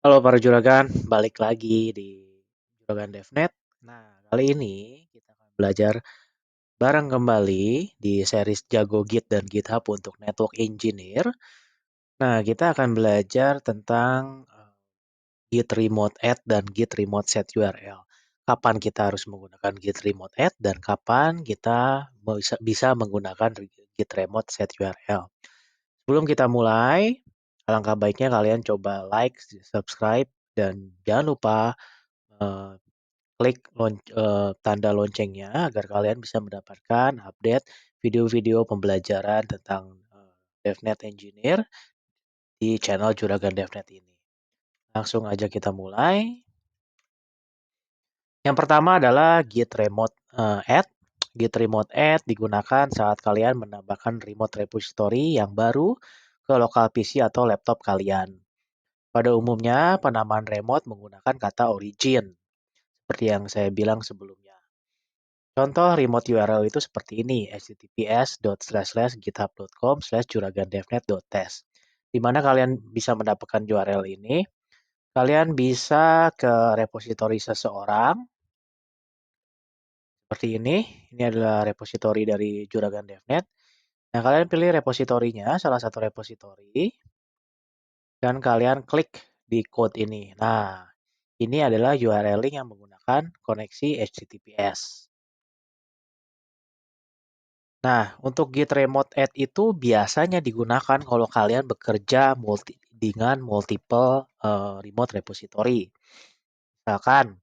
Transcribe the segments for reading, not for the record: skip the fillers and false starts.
Halo para juragan, balik lagi di Juragan DevNet. Nah, kali ini kita akan belajar bareng kembali di series Jago Git dan GitHub untuk Network Engineer. Nah, kita akan belajar tentang Git Remote Add dan Git Remote Set URL. Kapan kita harus menggunakan Git Remote Add dan kapan kita bisa menggunakan Git Remote Set URL. Sebelum kita mulai, alangkah baiknya kalian coba like, subscribe, dan jangan lupa eh, klik tanda loncengnya agar kalian bisa mendapatkan update video-video pembelajaran tentang DevNet Engineer di channel Juragan DevNet ini. Langsung aja kita mulai. Yang pertama adalah Git Remote Add. Git Remote Add digunakan saat kalian menambahkan remote repository yang baru ke lokal PC atau laptop kalian. Pada umumnya, penamaan remote menggunakan kata origin, seperti yang saya bilang sebelumnya. Contoh remote URL itu seperti ini, https://github.com/juragandevnet.test. Di mana kalian bisa mendapatkan URL ini, kalian bisa ke repositori seseorang, seperti ini. Ini adalah repositori dari Juragan DevNet. Nah, kalian pilih repositorinya, salah satu repositori, dan kalian klik di code ini. Nah, ini adalah URL link yang menggunakan koneksi HTTPS. Nah, untuk Git Remote Add itu biasanya digunakan kalau kalian bekerja dengan multiple remote repository. Misalkan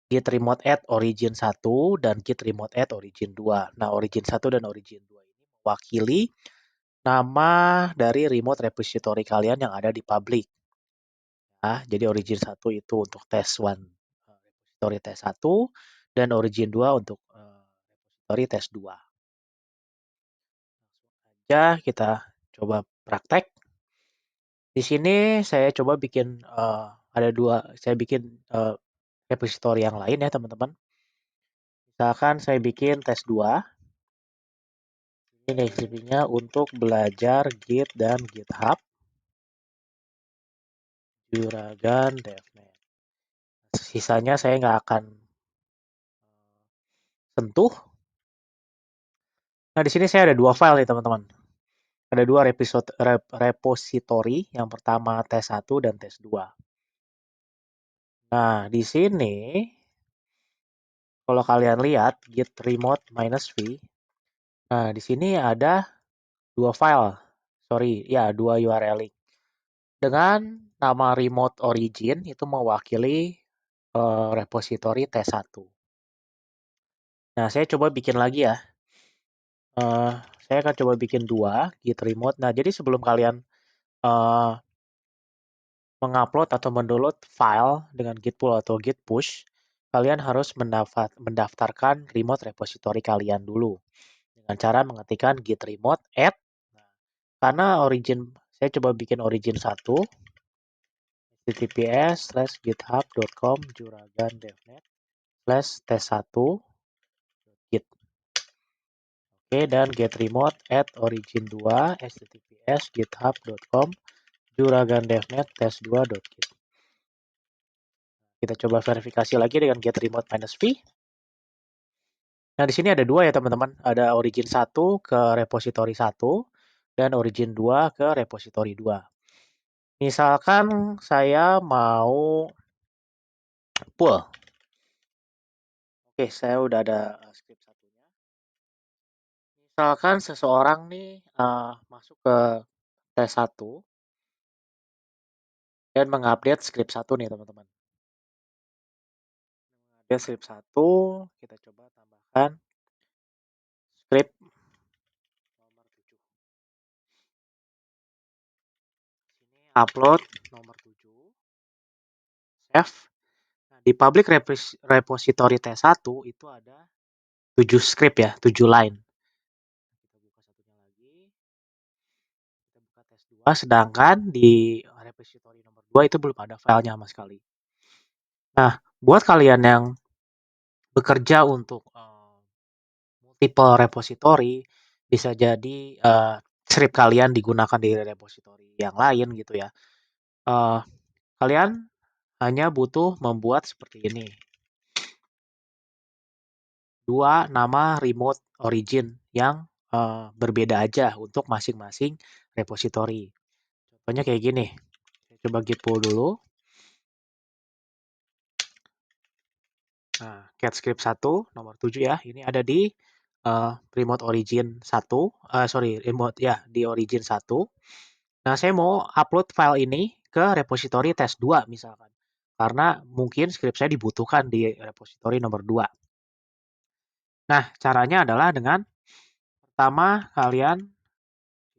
Git Remote Add Origin 1 dan Git Remote Add Origin 2. Nah, Origin 1 dan Origin 2 ini mewakili nama dari remote repository kalian yang ada di public. Nah, jadi Origin 1 itu untuk test 1, repository test 1, dan Origin 2 untuk repository test 2. Ya, kita coba praktek. Di sini saya coba bikin saya bikin repository yang lain ya teman-teman. Misalkan saya bikin tes 2. Ini resipinya untuk belajar Git dan GitHub Juragan DevNet. Sisanya saya nggak akan sentuh. Nah, di sini saya ada 2 file nih teman-teman. Ada 2 repository, yang pertama tes 1 dan tes 2. Nah, di sini kalau kalian lihat git remote -v. Nah, di sini ada 2 file. Sorry, ya 2 URL link. Dengan nama remote origin itu mewakili repository T1. Nah, saya coba bikin lagi ya. Saya akan coba bikin 2 git remote. Nah, jadi sebelum kalian mengupload atau mendownload file dengan git pull atau git push, kalian harus mendaftarkan remote repository kalian dulu dengan cara mengetikkan git remote add. Karena origin, saya coba bikin origin 1, https://github.com/juragandevnet/tes1 git. Oke, dan get remote add origin 2, https://github.com/juragandevnet/tes2.git. Kita coba verifikasi lagi dengan get remote -v. Nah, di sini ada 2 ya teman-teman. Ada origin 1 ke repository 1 dan origin 2 ke repository 2. Misalkan saya mau pull. Oke, saya udah ada script satunya. Misalkan seseorang nih masuk ke tes 1 dan mengupdate script 1 nih teman-teman. Mengupdate script 1, kita coba tambahkan script nomor 7. Sini upload nomor 7. Save. Nah, di public repository T1 itu ada 7 script ya, 7 line. Kita buka satunya lagi. Kita buka tes 2, sedangkan di repository nomor 2 itu belum ada filenya sama sekali. Nah, buat kalian yang bekerja untuk multiple repository, bisa jadi script kalian digunakan di repository yang lain gitu ya. kalian hanya butuh membuat seperti ini. 2 nama remote origin yang berbeda aja untuk masing-masing repository. Contohnya kayak gini. Coba git pull dulu. Nah, cat script 1 nomor 7 ya. Ini ada di remote origin 1. Remote ya, di origin 1. Nah, saya mau upload file ini ke repository test 2 misalkan. Karena mungkin script saya dibutuhkan di repository nomor 2. Nah, caranya adalah dengan pertama kalian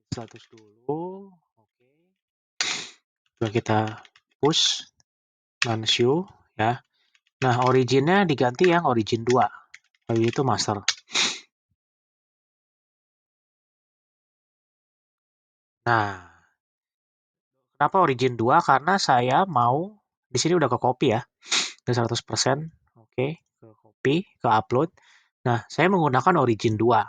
status dulu. Oke. Coba kita push non show ya. Nah, originnya diganti yang origin 2. Lalu itu master. Nah, kenapa origin 2? Karena saya mau di sini udah ke copy ya. Udah 100%. Oke, ke copy, ke upload. Nah, saya menggunakan origin 2.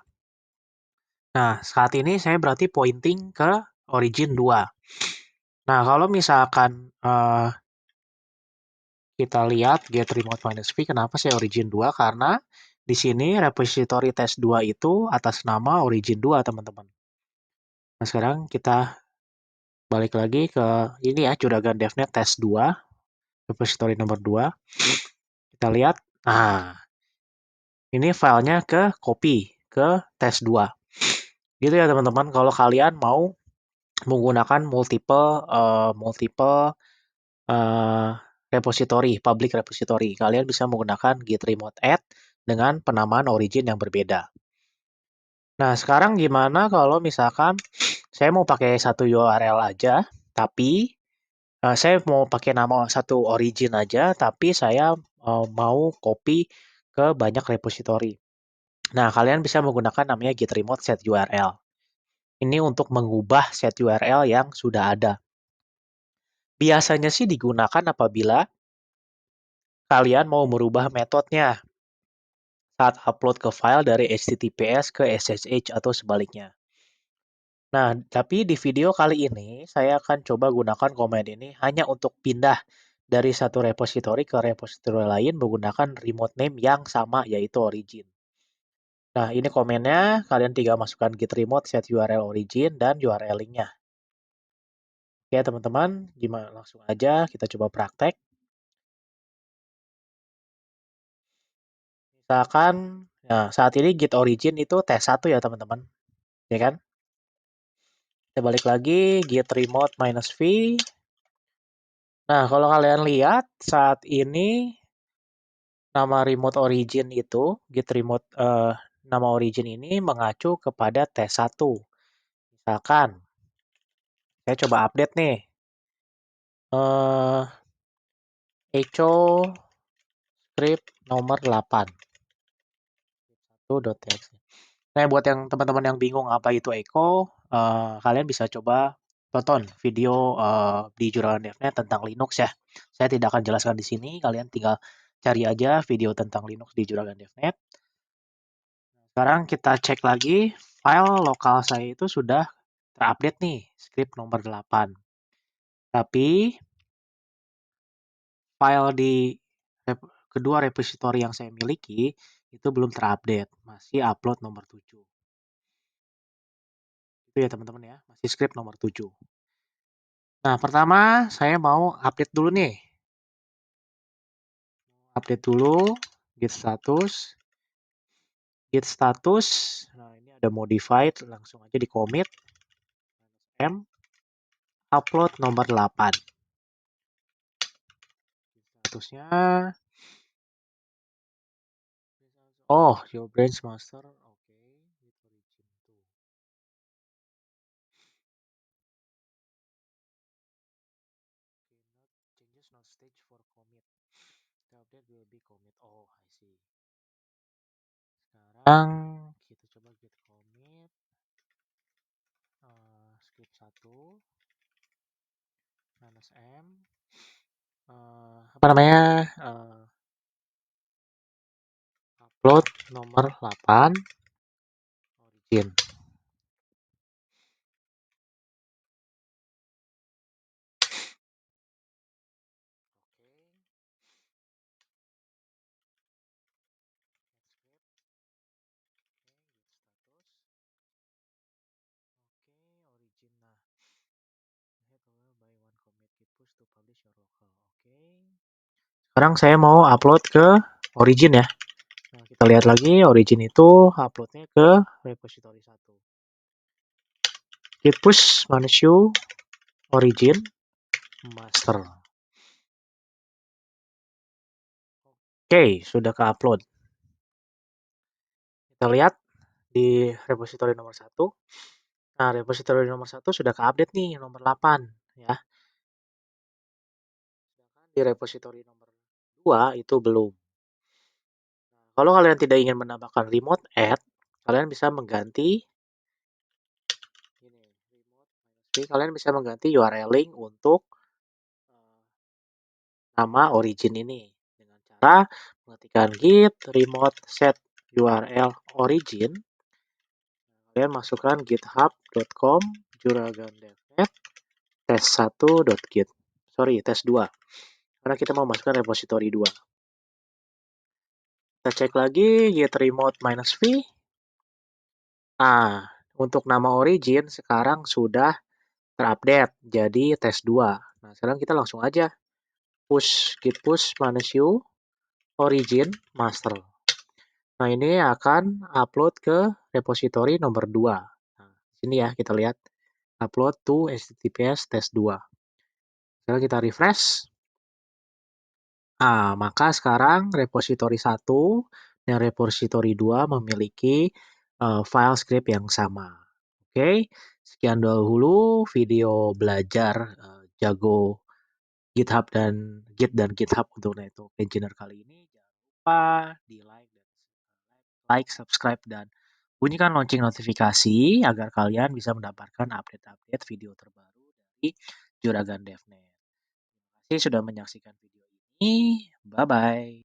Nah, saat ini saya berarti pointing ke origin 2. Nah, kalau misalkan kita lihat get remote -v, kenapa saya origin 2? Karena di sini repository test 2 itu atas nama origin 2, teman-teman. Nah, sekarang kita balik lagi ke ini ya, Juragan DevNet test 2, repository nomor 2. Kita lihat, nah, ini filenya ke copy ke test 2. Gitu ya, teman-teman. Kalau kalian mau menggunakan multiple repository, public repository, kalian bisa menggunakan git remote add dengan penamaan origin yang berbeda. Nah, sekarang gimana kalau misalkan saya mau pakai satu URL aja, tapi saya mau pakai nama satu origin aja, tapi saya mau copy ke banyak repository. Nah, kalian bisa menggunakan namanya git remote set URL. Ini untuk mengubah set URL yang sudah ada. Biasanya sih digunakan apabila kalian mau merubah metodenya saat upload ke file dari HTTPS ke SSH atau sebaliknya. Nah, tapi di video kali ini saya akan coba gunakan command ini hanya untuk pindah dari satu repository ke repository lain menggunakan remote name yang sama yaitu origin. Nah, ini komennya kalian tinggal masukkan git remote set URL origin dan URL linknya. Oke, teman-teman, gimana langsung aja kita coba praktek. Misalkan, nah saat ini git origin itu tes 1 ya teman-teman, ya kan? Kita balik lagi, git remote -v. Nah, kalau kalian lihat saat ini nama remote origin itu, git remote nama origin ini mengacu kepada tes 1. Misalkan, saya coba update nih. Echo script nomor 8. 1.txt. Nah, buat yang teman-teman yang bingung apa itu Echo, kalian bisa coba tonton video di Juragan DevNet tentang Linux ya. Saya tidak akan jelaskan di sini, kalian tinggal cari aja video tentang Linux di Juragan DevNet. Sekarang kita cek lagi, file lokal saya itu sudah terupdate nih, script nomor 8. Tapi file di kedua repository yang saya miliki itu belum terupdate, masih upload nomor 7. Itu ya teman-teman ya, masih script nomor 7. Nah, pertama saya mau update dulu nih. Update dulu git status. Git status. Nah, ini ada modified, langsung aja di commit. M upload nomor 8. Statusnya oh, your branch master. Oke, git origin 2. Changes not stage for commit. The update will be commit. Oh, I see. Sekarang kita coba git commit script 1 -m apa namanya upload nomor 8 origin. Push to publish your local. Oke. Sekarang saya mau upload ke Origin ya. Nah, kita lihat lagi Origin itu uploadnya ke repository 1. Git push manage Origin master. Oke, sudah ke-upload. Kita lihat di repository nomor 1. Nah, repository nomor 1 sudah ke-update nih, nomor 8 ya. Sedangkan di repository nomor 2 itu belum. Nah, kalau kalian tidak ingin menambahkan remote add, kalian bisa mengganti ini, kalian bisa mengganti URL link untuk nama origin ini dengan cara mengetikkan git remote set URL origin. Kalian masukkan github.com juragan.devnet test1.git. Sorry, test 2. Karena kita mau masukkan repository 2. Kita cek lagi git remote -v. Nah, untuk nama origin sekarang sudah terupdate jadi test 2. Nah, sekarang kita langsung aja push git push -u origin master. Nah, ini akan upload ke repository nomor 2. Nah, sini ya kita lihat upload to https test 2. Sekarang kita refresh. Nah, maka sekarang repository 1 dan repository 2 memiliki file script yang sama. Oke, sekian dahulu video belajar jago GitHub dan Git dan GitHub untuk Network Engineer kali ini. Jangan lupa di like, subscribe, dan bunyikan lonceng notifikasi agar kalian bisa mendapatkan update-update video terbaru dari Juragan DevNet. Terima kasih sudah menyaksikan video ini. Bye-bye.